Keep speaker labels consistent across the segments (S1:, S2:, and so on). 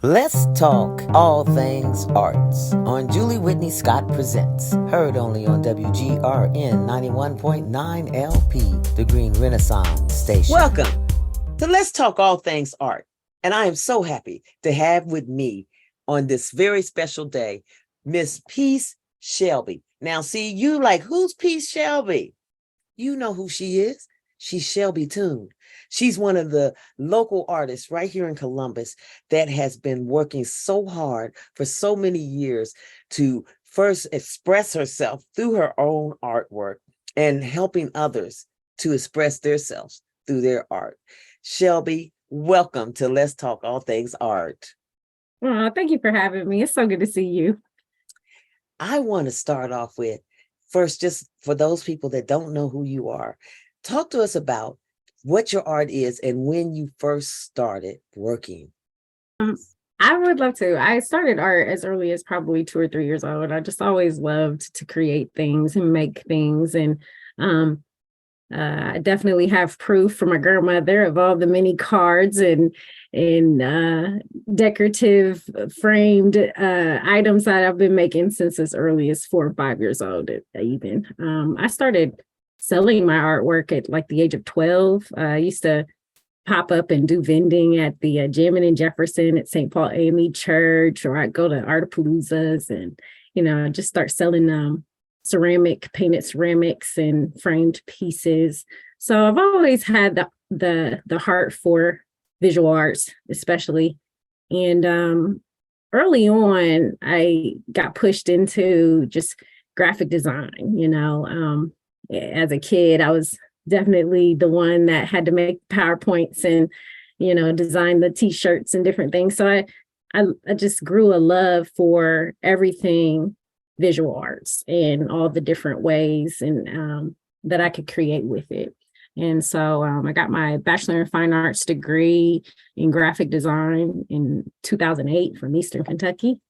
S1: Let's talk all things arts on Julie Whitney Scott Presents. Heard only on WGRN 91.9 LP, the Green Renaissance Station. Welcome to Let's Talk All Things Art. And I am so happy to have with me on this very special day, Miss Peace Shelbi. Now, see, you like, who's Peace Shelbi? You know who she is. She's Shelbi Toone. She's one of the local artists right here in Columbus that has been working so hard for so many years to first express herself through her own artwork and helping others to express themselves through their art. Shelbi, welcome to Let's Talk All Things Art.
S2: Oh, thank you for having me. It's so good to see you.
S1: I want to start off with, first, just for those people that don't know who you are, talk to us about what your art is and when you first started working.
S2: I would love to. I started art as early as probably 2 or 3 years old. I just always loved to create things and make things. And I definitely have proof from my grandmother of all the many cards and decorative framed items that I've been making since as early as 4 or 5 years old. Even I started selling my artwork at like the age of 12. I used to pop up and do vending at the Jammin' and Jefferson at St. Paul AME Church, or I'd go to Artapaloozas and, just start selling painted ceramics and framed pieces. So I've always had the heart for visual arts, especially. And early on, I got pushed into just graphic design. As a kid, I was definitely the one that had to make PowerPoints and, design the T-shirts and different things. So I just grew a love for everything visual arts and all the different ways and that I could create with it. And so I got my Bachelor in Fine Arts degree in graphic design in 2008 from Eastern Kentucky.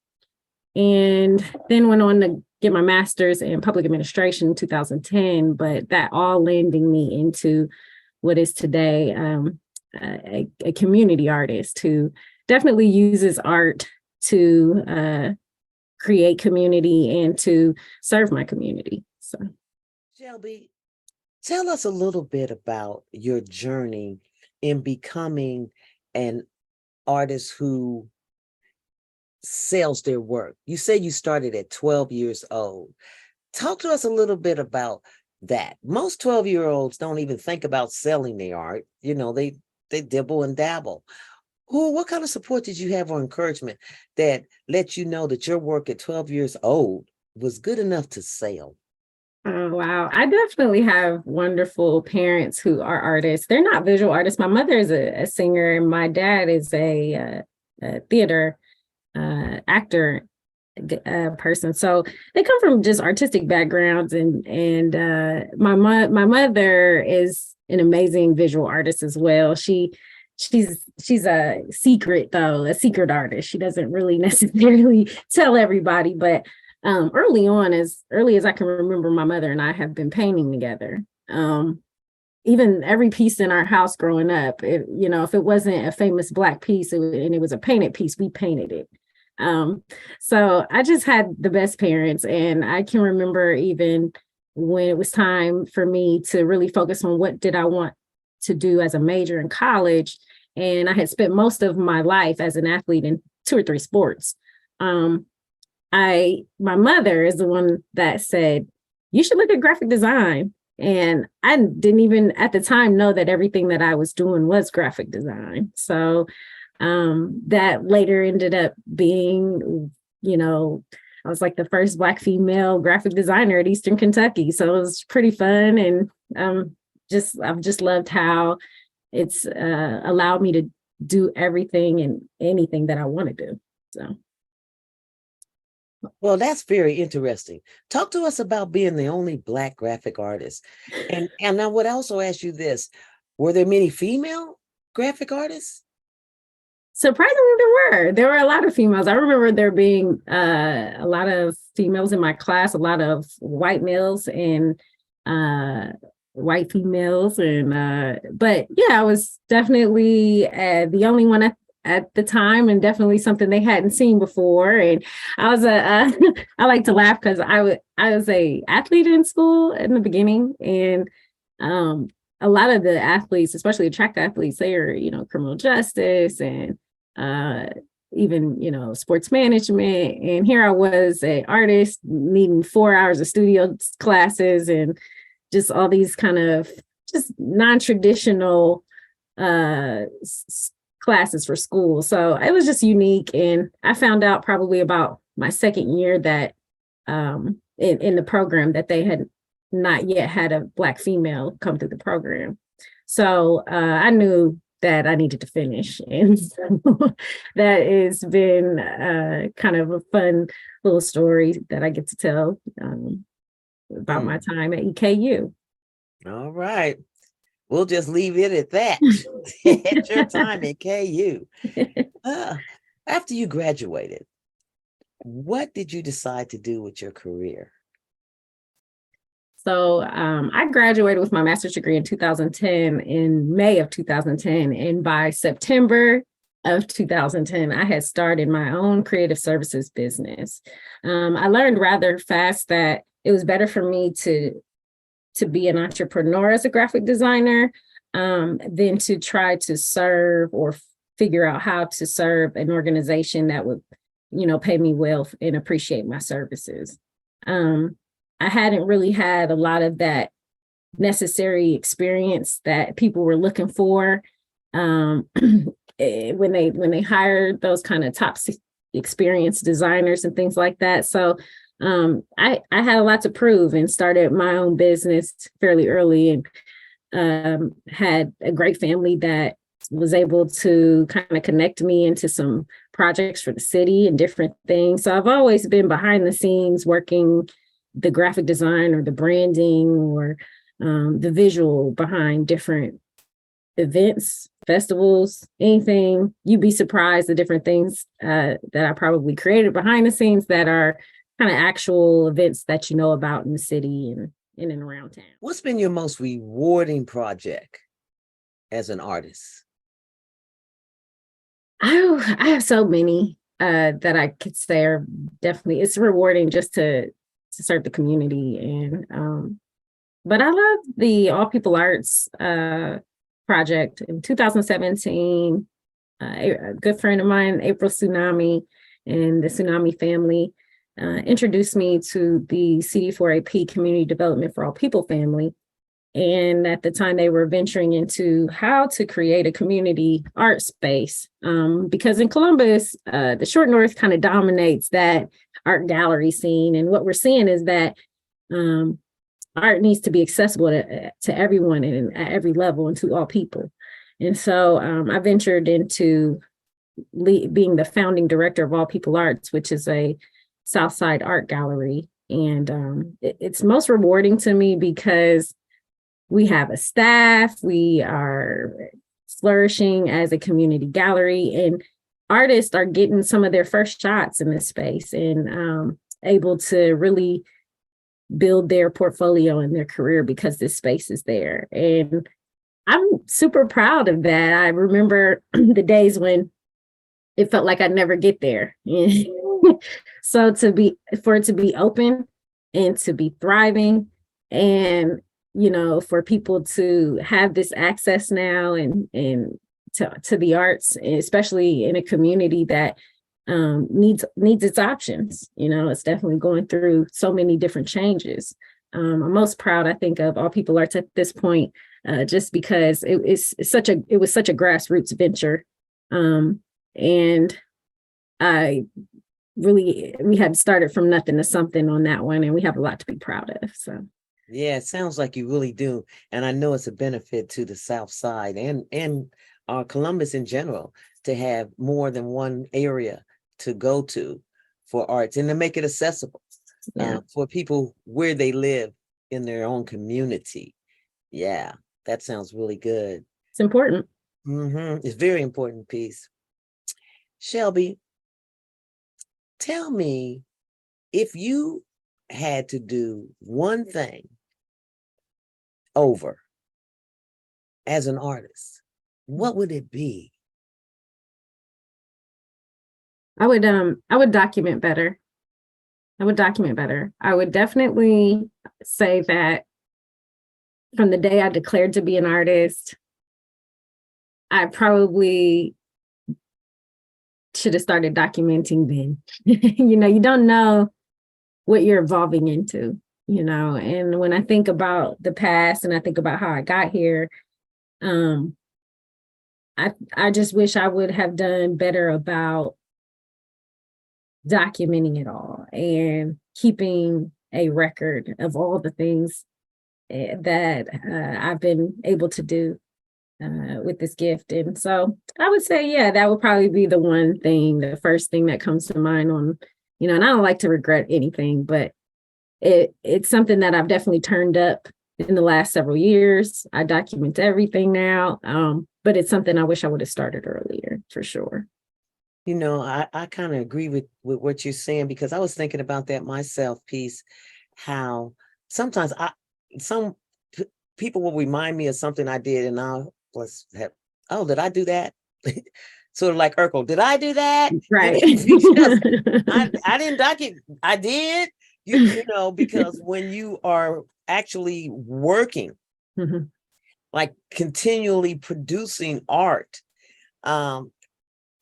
S2: And then went on to get my master's in public administration in 2010, but that all landing me into what is today a community artist who definitely uses art to create community and to serve my community. So,
S1: Shelbi, tell us a little bit about your journey in becoming an artist who sells their work. You say you started at 12 years old. Talk to us a little bit about that. Most 12-year-olds don't even think about selling their art. They dibble and dabble. What kind of support did you have or encouragement that let you know that your work at 12 years old was good enough to sell?
S2: Oh, wow. I definitely have wonderful parents who are artists. They're not visual artists. My mother is a singer, and my dad is a theater actor person. So they come from just artistic backgrounds, and my mother is an amazing visual artist as well. She's a secret artist. She doesn't really necessarily tell everybody, but early on, as early as I can remember, my mother and I have been painting together. Even every piece in our house growing up, if it wasn't a famous Black piece and it was a painted piece, we painted it. So I just had the best parents, and I can remember even when it was time for me to really focus on what did I want to do as a major in college. And I had spent most of my life as an athlete in 2 or 3 sports. My mother is the one that said, you should look at graphic design. And I didn't even at the time know that everything that I was doing was graphic design. So that later ended up being, I was like the first Black female graphic designer at Eastern Kentucky. So it was pretty fun. And I've just loved how it's allowed me to do everything and anything that I want to do. So.
S1: Well, that's very interesting. Talk to us about being the only Black graphic artist. And I would also ask you this, were there many female graphic artists?
S2: Surprisingly, there were a lot of females. I remember there being a lot of females in my class, a lot of white males and white females. And but yeah, I was definitely the only one at the time, and definitely something they hadn't seen before. And I was I like to laugh because I was a athlete in school in the beginning, and a lot of the athletes, especially the track athletes, they are, criminal justice and even, sports management. And here I was, an artist needing 4 hours of studio classes and just all these kind of just non-traditional classes for school. So it was just unique. And I found out probably about my second year that in the program that they had not yet had a Black female come through the program. So I knew that I needed to finish. And so that has been kind of a fun little story that I get to tell about my time at EKU.
S1: All right. We'll just leave it at that. At your time at KU. After you graduated, what did you decide to do with your career?
S2: So I graduated with my master's degree in 2010, in May of 2010. And by September of 2010, I had started my own creative services business. I learned rather fast that it was better for me to be an entrepreneur as a graphic designer than to try to serve or figure out how to serve an organization that would, pay me well and appreciate my services. I hadn't really had a lot of that necessary experience that people were looking for when they hired those kind of top experienced designers and things like that. So I had a lot to prove and started my own business fairly early, and had a great family that was able to kind of connect me into some projects for the city and different things. So I've always been behind the scenes working the graphic design or the branding or the visual behind different events, festivals, anything. You'd be surprised the different things that I probably created behind the scenes that are kind of actual events that you know about in the city and in and around town.
S1: What's been your most rewarding project as an artist?
S2: I have so many that I could say are definitely, it's rewarding just to serve the community. And but I love the All People Arts project in 2017. A good friend of mine, April Tsunami, and the Tsunami family introduced me to the CD4AP Community Development for All People family. And at the time, they were venturing into how to create a community art space. Because in Columbus, the Short North kind of dominates that art gallery scene. And what we're seeing is that art needs to be accessible to everyone and at every level and to all people. And so I ventured into being the founding director of All People Arts, which is a Southside art gallery. And it's most rewarding to me because we have a staff, we are flourishing as a community gallery, and artists are getting some of their first shots in this space and able to really build their portfolio and their career because this space is there. And I'm super proud of that. I remember the days when it felt like I'd never get there. So for it to be open and to be thriving, and for people to have this access now and to the arts, especially in a community that needs its options. It's definitely going through so many different changes. I'm most proud, I think, of All People Arts at this point, just because it was such a grassroots venture, and we had started from nothing to something on that one, and we have a lot to be proud of. So.
S1: Yeah, it sounds like you really do. And I know it's a benefit to the South Side and Columbus in general to have more than one area to go to for arts and to make it accessible for people where they live in their own community. Yeah, that sounds really good.
S2: It's important.
S1: It's very important piece. Shelbi, tell me, if you had to do one thing over as an artist, what would it be?
S2: I would document better. I would document better. I would definitely say that from the day I declared to be an artist, I probably should have started documenting then. You don't know what you're evolving into, and when I think about the past and I think about how I got here, um, I just wish I would have done better about documenting it all and keeping a record of all the things that I've been able to do with this gift. And so I would say, yeah, that would probably be the first thing that comes to mind and I don't like to regret anything, but it's something that I've definitely turned up in the last several years. I document everything now, but it's something I wish I would have started earlier for sure.
S1: I kind of agree with what you're saying, because I was thinking about that myself, Peace, how sometimes some people will remind me of something I did and I'll oh, did I do that? Sort of like Urkel, did I do that?
S2: Right.
S1: Because I didn't document, I did, because when you are actually working,
S2: Mhm.
S1: like continually producing art,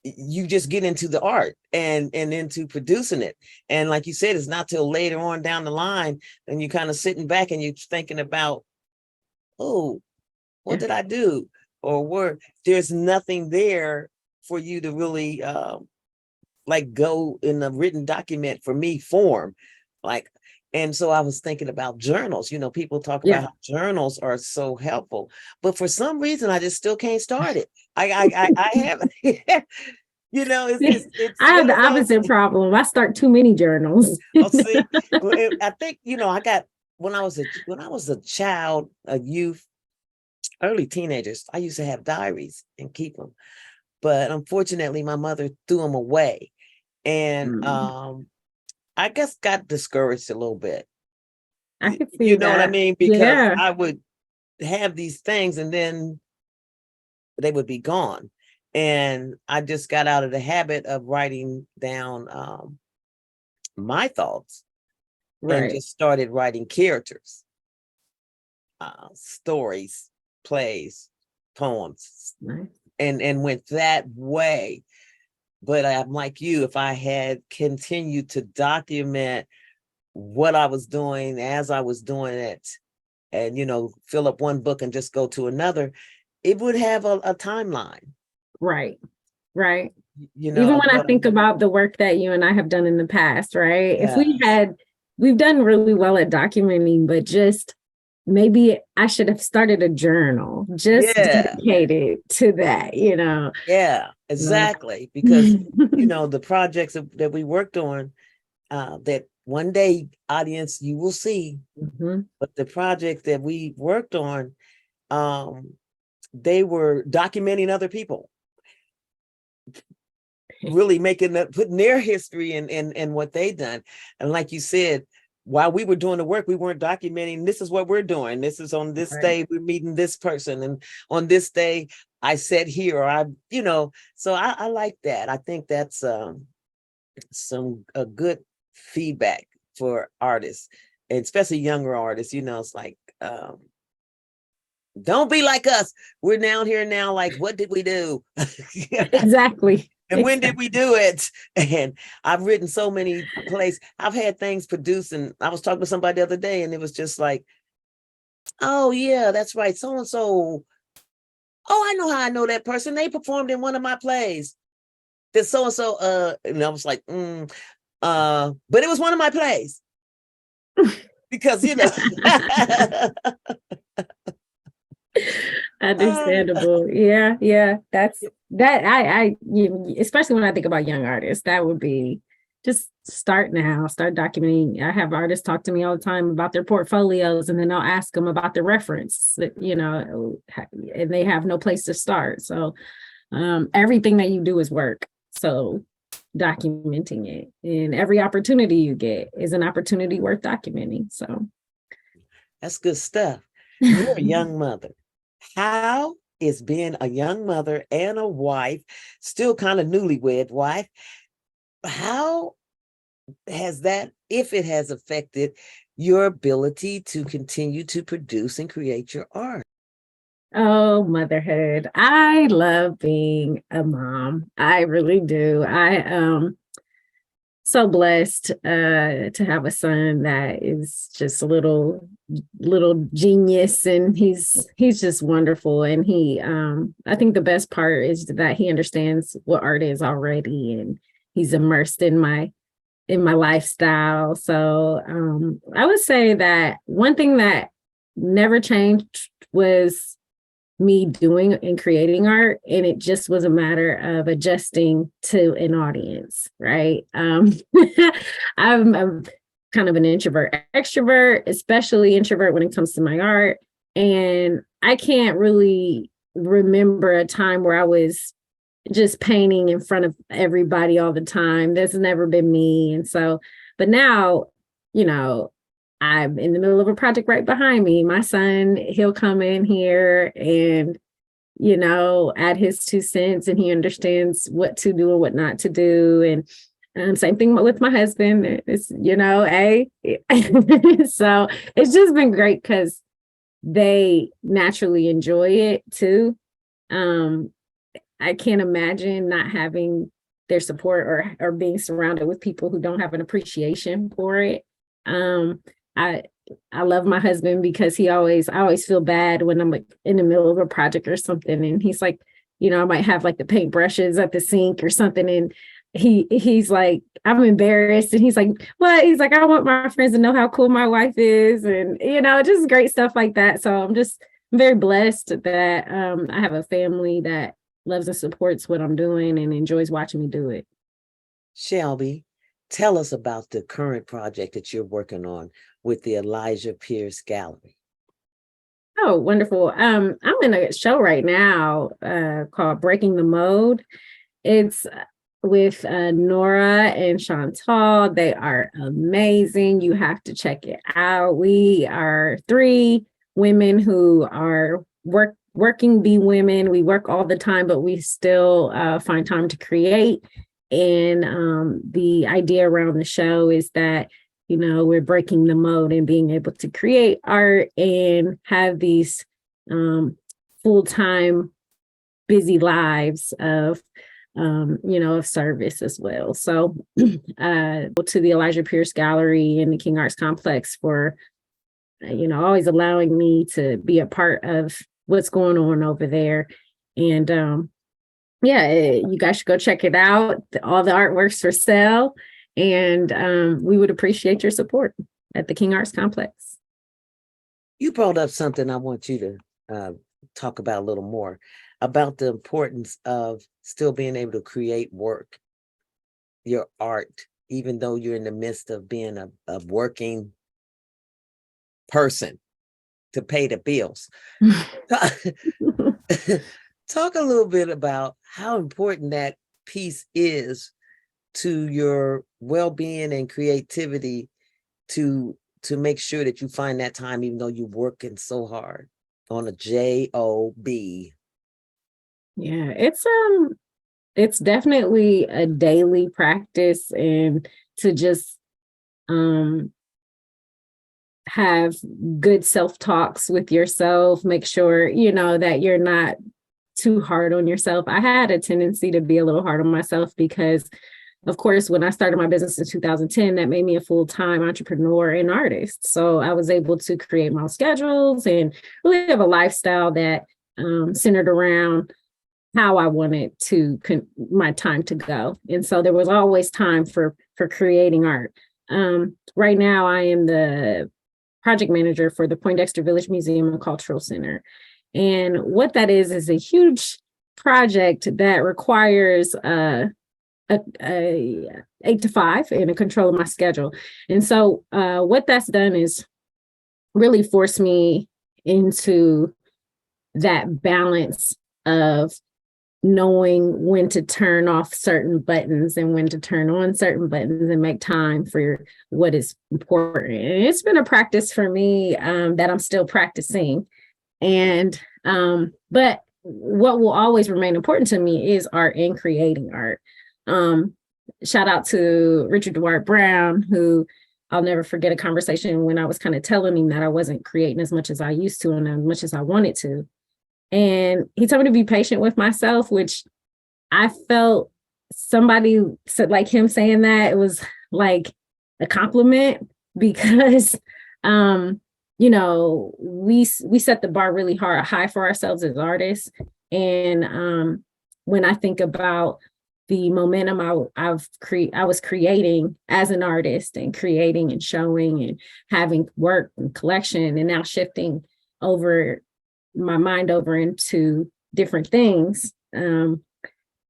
S1: you just get into the art and into producing it. And like you said, it's not till later on down the line, and you kind of sitting back and you're thinking about, oh, what did I do? Or where there's nothing there for you to really like go in a written document for me form. Like, and so I was thinking about journals. People talk about
S2: Yeah.
S1: how journals are so helpful, but for some reason I just still can't start it. I have it's
S2: I have
S1: one
S2: the
S1: of those.
S2: opposite problem. I start too many journals.
S1: Oh, see, I think I got when I was a child, a youth, early teenagers, I used to have diaries and keep them, but unfortunately my mother threw them away, and
S2: Mm,
S1: I guess got discouraged a little bit.
S2: I can see
S1: You know what I
S2: that.
S1: mean? Because
S2: Yeah.
S1: I would have these things and then they would be gone. And I just got out of the habit of writing down my thoughts and
S2: Right.
S1: just started writing characters, stories, plays, poems,
S2: Right.
S1: and went that way. But I'm like you, if I had continued to document what I was doing as I was doing it, and fill up one book and just go to another, it would have a timeline.
S2: Right. Right. Even when I
S1: But
S2: think about the work that you and I have done in the past, right? If
S1: yes,
S2: we've done really well at documenting, but just maybe I should have started a journal just
S1: yeah,
S2: dedicated to that.
S1: yeah,
S2: Uh,
S1: exactly. Because the projects that we worked on, that one day, audience, you will see.
S2: Mhm.
S1: But the project that we worked on, they were documenting other people, really putting their history and what they done. And like you said, while we were doing the work, we weren't documenting, this is what we're doing. This is on this
S2: Right.
S1: day, we're meeting this person. And on this day, I said here, or so I like that. I think that's some a good feedback for artists, and especially younger artists. It's like, don't be like us. We're down here now, like, what did we do?
S2: Exactly.
S1: And when did we do it? And I've written so many plays. I've had things produced, and I was talking to somebody the other day, and it was just like, oh yeah, that's right. So and so. Oh, I know how I know that person. They performed in one of my plays. That so and so. And I was like, but it was one of my plays, because
S2: Understandable. Yeah, yeah. That's that especially when I think about young artists, that would be just start now, start documenting. I have artists talk to me all the time about their portfolios, and then I'll ask them about the reference, and they have no place to start. So everything that you do is work. So documenting it, and every opportunity you get is an opportunity worth documenting. So
S1: that's good stuff. You're a young mother. How is being a young mother and a wife, still kind of newlywed wife, how has that, if it has affected your ability to continue to produce and create your art?
S2: Oh, motherhood. I love being a mom. I really do. So blessed to have a son that is just a little genius, and he's just wonderful. And I think the best part is that he understands what art is already, and he's immersed in my lifestyle. So I would say that one thing that never changed was me doing and creating art, and it just was a matter of adjusting to an audience, right? I'm kind of an introvert extrovert, especially introvert when it comes to my art, and I can't really remember a time where I was just painting in front of everybody all the time. That's never been me. And so, but now, you know, I'm in the middle of a project right behind me. My son, he'll come in here and, add his 2 cents, and he understands what to do and what not to do. And same thing with my husband. It's, so it's just been great because they naturally enjoy it too. I can't imagine not having their support or being surrounded with people who don't have an appreciation for it. I I love my husband because I always feel bad when I'm like in the middle of a project or something, and he's like, I might have like the paintbrushes at the sink or something, and he's like, I'm embarrassed, and he's like, what? He's like, I want my friends to know how cool my wife is, and just great stuff like that. So I'm very blessed that I have a family that loves and supports what I'm doing and enjoys watching me do it.
S1: Shelbi, tell us about the current project that you're working on with the Elijah Pierce Gallery.
S2: Oh, wonderful. I'm in a show right now called Breaking the Mode. It's with Nora and Chantal. They are amazing. You have to check it out. We are 3 women who are working bee women. We work all the time, but we still find time to create. And the idea around the show is that we're breaking the mode and being able to create art and have these full-time busy lives of of service as well. So to the Elijah Pierce Gallery and the King Arts Complex for always allowing me to be a part of what's going on over there. And you guys should go check it out. All the artwork's for sale. And we would appreciate your support at the King Arts Complex.
S1: You brought up something I want you to talk about a little more, about the importance of still being able to create work, your art, even though you're in the midst of being a working person to pay the bills. Talk a little bit about how important that piece is to your well-being and creativity to make sure that you find that time, even though you're working so hard on a job.
S2: Yeah, it's definitely a daily practice, and to just have good self-talks with yourself, make sure that you're not too hard on yourself. I had a tendency to be a little hard on myself because, of course, when I started my business in 2010, that made me a full-time entrepreneur and artist. So I was able to create my schedules and really have a lifestyle that centered around how I wanted my time to go. And so there was always time for creating art. Right now, I am the project manager for the Poindexter Village Museum and Cultural Center. And what that is a huge project that requires a 8 to 5 and a control of my schedule. And so what that's done is really forced me into that balance of knowing when to turn off certain buttons and when to turn on certain buttons and make time for what is important. And it's been a practice for me that I'm still practicing. And but what will always remain important to me is art and creating art. shout out to Richard Dwight Brown, who I'll never forget a conversation when I was kind of telling him that I wasn't creating as much as I used to and as much as I wanted to. And he told me to be patient with myself, which I felt somebody said, like him saying that, it was like a compliment because, we set the bar really high for ourselves as artists. And when I think about the momentum I was creating as an artist and creating and showing and having work and collection and now shifting over my mind over into different things.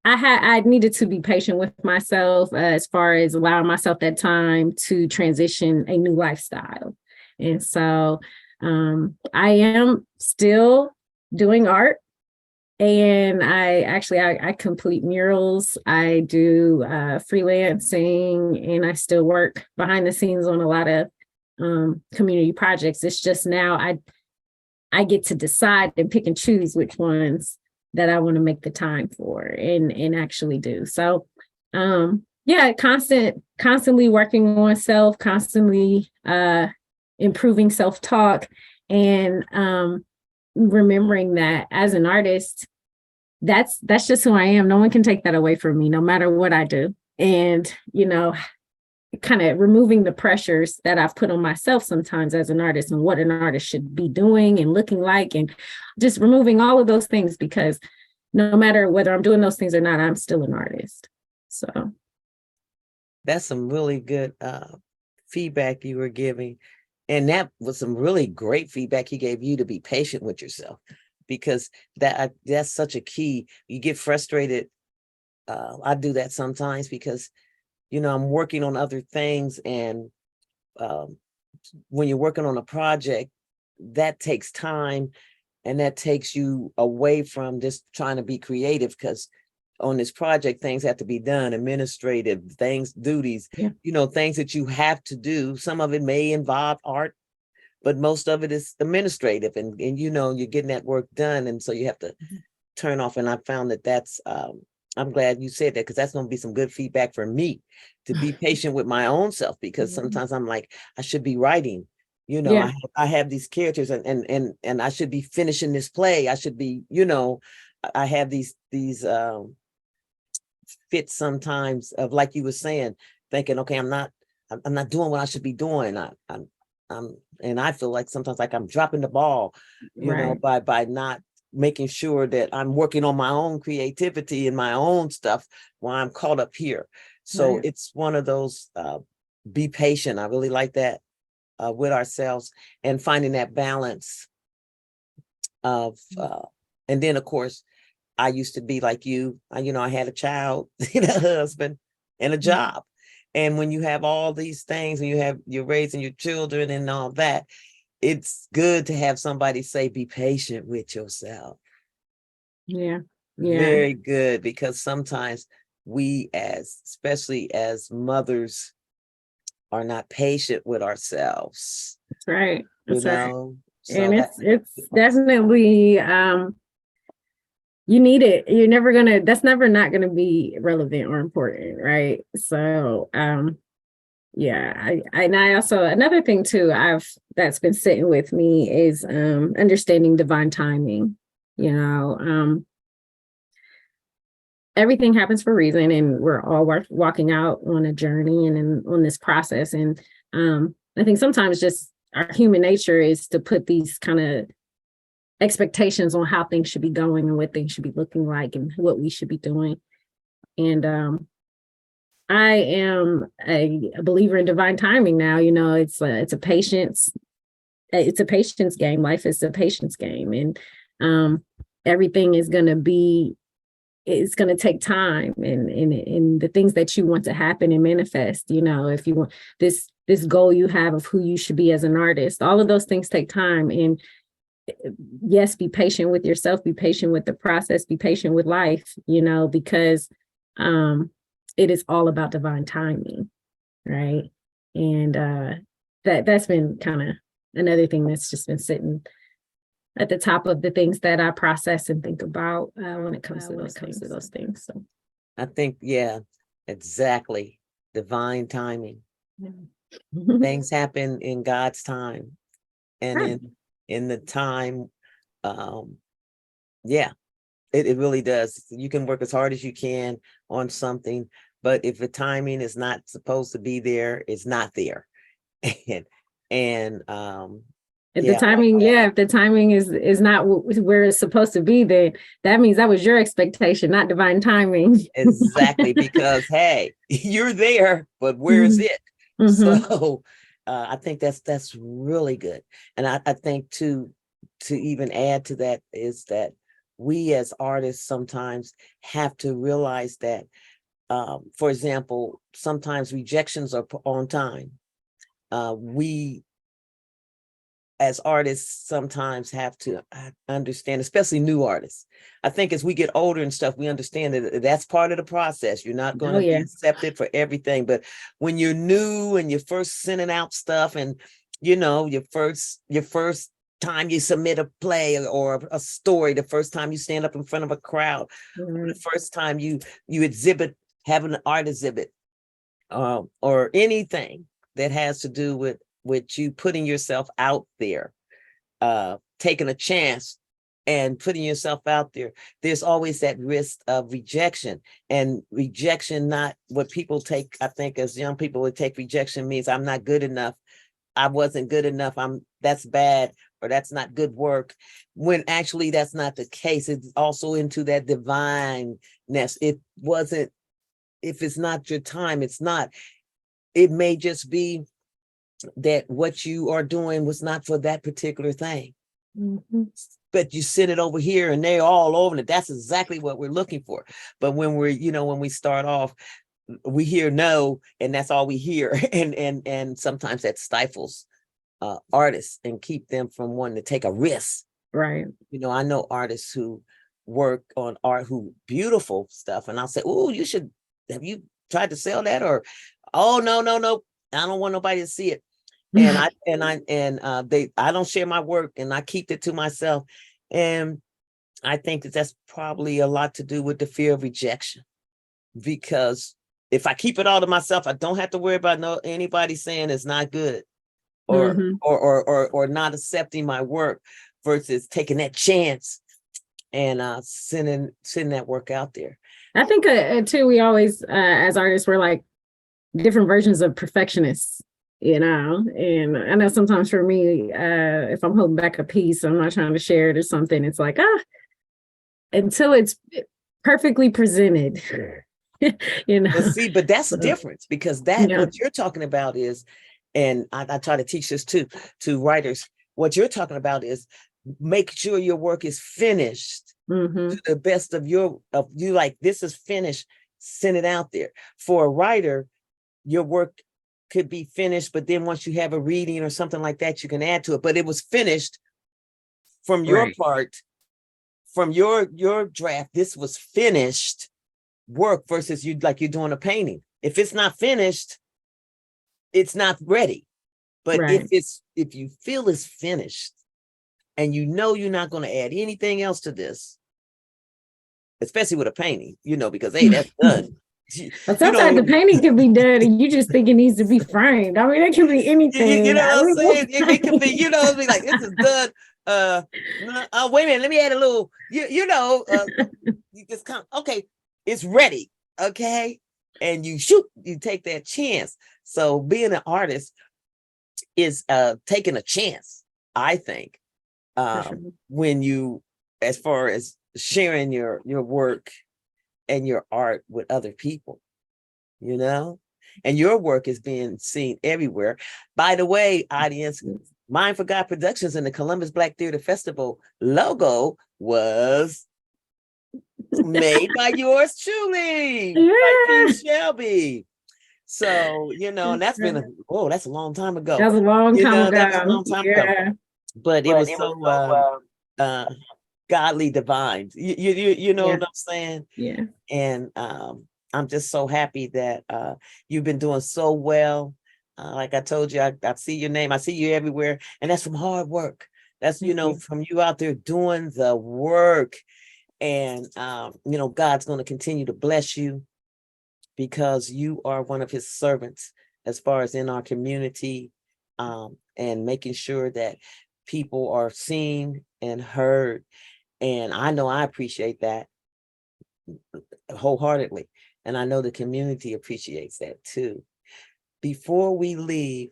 S2: I needed to be patient with myself as far as allowing myself that time to transition a new lifestyle. And so I am still doing art. And I complete murals. I do freelancing, and I still work behind the scenes on a lot of community projects. It's just now I get to decide and pick and choose which ones that I want to make the time for and actually do. So constantly working on self, constantly improving self-talk, and remembering that as an artist, that's just who I am. No one can take that away from me, no matter what I do. And, kind of removing the pressures that I've put on myself sometimes as an artist and what an artist should be doing and looking like, and just removing all of those things, because no matter whether I'm doing those things or not, I'm still an artist. So
S1: that's some really good feedback you were giving. And that was some really great feedback he gave you, to be patient with yourself, because that's such a key. You get frustrated. I do that sometimes because, I'm working on other things. And when you're working on a project, that takes time, and that takes you away from just trying to be creative, because on this project, things have to be done, administrative things, duties, things that you have to do. Some of it may involve art, but most of it is administrative, and you're getting that work done. And so you have to turn off. And I found that's, I'm glad you said that, because that's going to be some good feedback for me, to be patient with my own self, because sometimes I'm like, I should be writing, I have these characters and I should be finishing this play. I should be, I have these fits sometimes of, like you were saying, thinking, okay, I'm not doing what I should be doing. And I feel like sometimes like I'm dropping the ball, by not making sure that I'm working on my own creativity and my own stuff while I'm caught up here. So it's one of those, be patient. I really like that, with ourselves, and finding that balance of, and then of course, I used to be like you, I had a child, a husband, and a job. And when you have all these things, and you're raising your children and all that, it's good to have somebody say, be patient with yourself.
S2: Yeah.
S1: Very good, because sometimes we, especially as mothers, are not patient with ourselves.
S2: That's right. That's right.
S1: So
S2: and it's definitely you need it. That's never not gonna be relevant or important, right? So I also, another thing too that's been sitting with me is understanding divine timing. Everything happens for a reason, and we're all walking out on a journey and on this process. And I think sometimes just our human nature is to put these kind of expectations on how things should be going and what things should be looking like and what we should be doing. And I am a believer in divine timing now. It's a patience game. Life is a patience game, and everything is going to be. It's going to take time, and the things that you want to happen and manifest. If you want this goal you have of who you should be as an artist, all of those things take time. And yes, be patient with yourself. Be patient with the process. Be patient with life. Because it is all about divine timing, right? And that's been kind of another thing that's just been sitting at the top of the things that I process and think about when it comes to those things. So
S1: I think, Exactly. Divine timing.
S2: Yeah.
S1: Things happen in God's time, and
S2: Right.
S1: in the time, um, yeah, it really does. You can work as hard as you can on something, but if the timing is not supposed to be there, it's not there. and and
S2: If the
S1: yeah,
S2: timing, yeah, if the timing is not where it's supposed to be, then that means that was your expectation, not divine timing.
S1: exactly, because hey, you're there, but where is it?
S2: Mm-hmm.
S1: So I think that's really good. And I think to even add to that is that we as artists sometimes have to realize that, for example, sometimes rejections are on time. We as artists sometimes have to understand, especially new artists. I think as we get older and stuff, we understand that that's part of the process. You're not going
S2: Oh
S1: to be
S2: yeah.
S1: accepted for everything, but when you're new and you're first sending out stuff, and your first time you submit a play or a story, the first time you stand up in front of a crowd, the first time you exhibit, have an art exhibit, or anything that has to do with you putting yourself out there, taking a chance and putting yourself out there, there's always that risk of rejection. And rejection, not what people take, I think as young people would take rejection means I'm not good enough, I wasn't good enough, that's bad, or that's not good work, when actually that's not the case. It's also into that divineness. It wasn't, if it's not your time, it's not. It may just be that what you are doing was not for that particular thing.
S2: Mm-hmm.
S1: But you send it over here and they're all over it. That's exactly what we're looking for. But when when we start off, we hear no, and that's all we hear. And sometimes that stifles artists and keep them from wanting to take a risk.
S2: Right.
S1: I know artists who work on art, who beautiful stuff, and I'll say, oh, have you tried to sell that? Or, oh, no, I don't want nobody to see it. And I don't share my work, and I keep it to myself. And I think that's probably a lot to do with the fear of rejection, because if I keep it all to myself, I don't have to worry about anybody saying it's not good, or
S2: Mm-hmm.
S1: or not accepting my work, versus taking that chance and sending that work out there.
S2: I think too, we always as artists, we're like different versions of perfectionists, and I know sometimes for me, if I'm holding back a piece, I'm not trying to share it or something, it's like until it's perfectly presented.
S1: But that's the difference, because what you're talking about is, and I try to teach this to writers, what you're talking about is make sure your work is finished to the best of you, like, this is finished, send it out there. For a writer, your work could be finished, but then once you have a reading or something like that, you can add to it. But it was finished from your part, from your draft. This was finished work, versus you're doing a painting. If it's not finished, it's not ready. But if you feel it's finished, and you're not going to add anything else to this, especially with a painting, because hey, that's done.
S2: But sometimes the painting can be done and you just think it needs to be framed. I mean, it can be anything.
S1: You know what I'm saying? It can be, be like, this is done. Wait a minute, let me add a little, you just come, okay, it's ready, okay? And you take that chance. So being an artist is taking a chance, I think, when you, as far as sharing your work and your art with other people, and your work is being seen everywhere. By the way, audience, Mind for God Productions and the Columbus Black Theater Festival logo was made by yours truly, by Peace Shelbi. So, and that's been that's a long time ago.
S2: That was a long time ago.
S1: That was a long time ago. But it was so godly divine. You know what I'm saying?
S2: Yeah.
S1: And I'm just so happy that you've been doing so well. Like I told you, I see your name, I see you everywhere, and that's from hard work. That's from you out there doing the work, and God's going to continue to bless you. because you are one of his servants as far as in our community, and making sure that people are seen and heard. And I know I appreciate that wholeheartedly. And I know the community appreciates that too. Before we leave,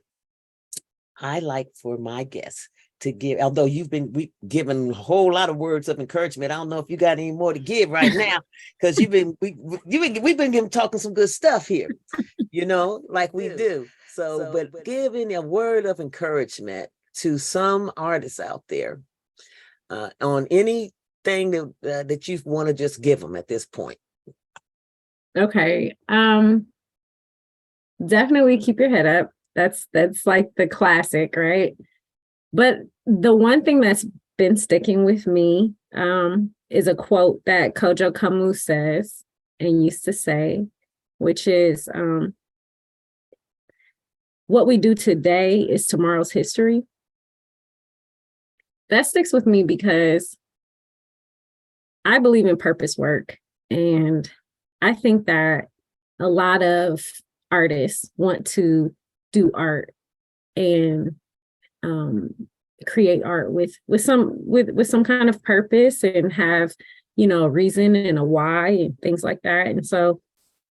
S1: I like for my guests to give, although we given a whole lot of words of encouragement. I don't know if you got any more to give right now, because we've been talking some good stuff here, like we do. So, but giving a word of encouragement to some artists out there, on anything that you want to just give them at this point.
S2: Okay. Definitely keep your head up. That's like the classic, right? But the one thing that's been sticking with me is a quote that Kojo Kamu says and used to say, which is, what we do today is tomorrow's history. That sticks with me because I believe in purpose work. And I think that a lot of artists want to do art and create art with some kind of purpose and have, a reason and a why and things like that. And so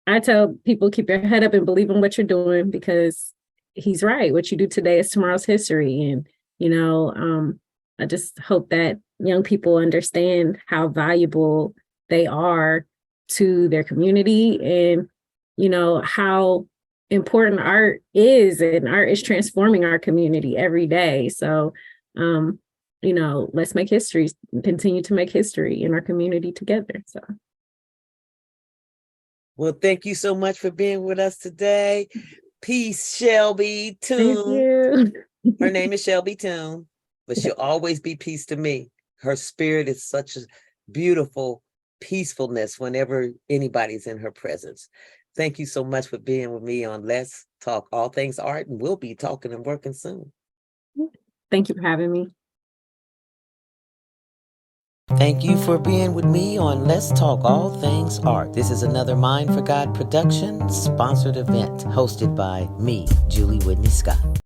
S2: I tell people, keep your head up and believe in what you're doing, because he's right. What you do today is tomorrow's history. And, I just hope that young people understand how valuable they are to their community, and, how important art is, and art is transforming our community every day. So, let's make history, continue to make history in our community together. So.
S1: Well, thank you so much for being with us today. Peace, Shelbi Toone.
S2: Thank you.
S1: Her name is Shelbi Toone, but she'll always be peace to me. Her spirit is such a beautiful peacefulness whenever anybody's in her presence. Thank you so much for being with me on Let's Talk All Things Art, and we'll be talking and working soon.
S2: Thank you for having me.
S1: Thank you for being with me on Let's Talk All Things Art. This is another Mind for God production sponsored event hosted by me, Julie Whitney Scott.